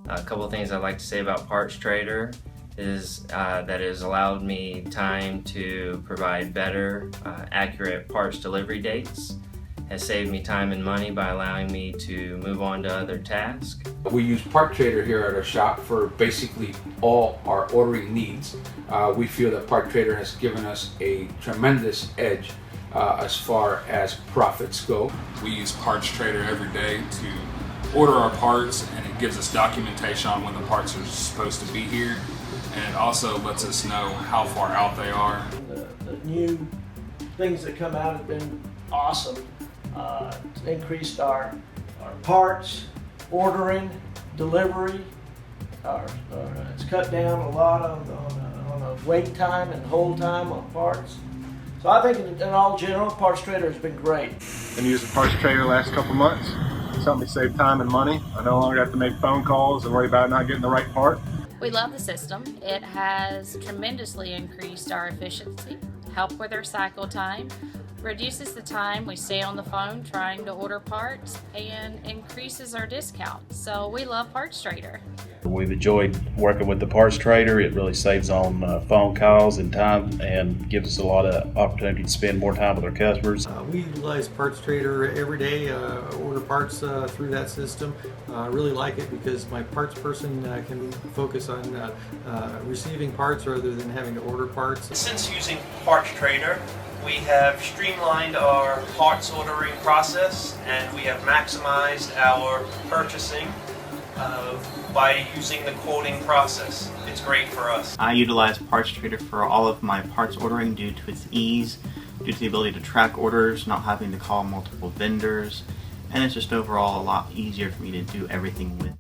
A couple of things I'd like to say about PartsTrader is that it has allowed me time to provide better, accurate parts delivery dates, has saved me time and money by allowing me to move on to other tasks. We use PartsTrader here at our shop for basically all our ordering needs. We feel that PartsTrader has given us a tremendous edge as far as profits go. We use PartsTrader every day to order our parts, and it gives us documentation on when the parts are supposed to be here, and it also lets us know how far out they are. The new things that come out have been awesome. It's increased our parts, ordering, delivery. It's cut down a lot on the wait time and hold time on parts. So I think in all general, PartsTrader has been great. Been using PartsTrader the last couple months. It's helped me save time and money. I no longer have to make phone calls and worry about not getting the right part. We love the system. It has tremendously increased our efficiency, helped with our cycle time, reduces the time we stay on the phone trying to order parts, and increases our discount. So we love PartsTrader. We've enjoyed working with the PartsTrader. It really saves on phone calls and time and gives us a lot of opportunity to spend more time with our customers. We utilize PartsTrader every day, order parts through that system. I really like it because my parts person can focus on receiving parts rather than having to order parts. Since using PartsTrader, we have streamlined our parts ordering process, and we have maximized our purchasing by using the quoting process. It's great for us. I utilize PartsTrader for all of my parts ordering due to its ease, due to the ability to track orders, not having to call multiple vendors, and it's just overall a lot easier for me to do everything with.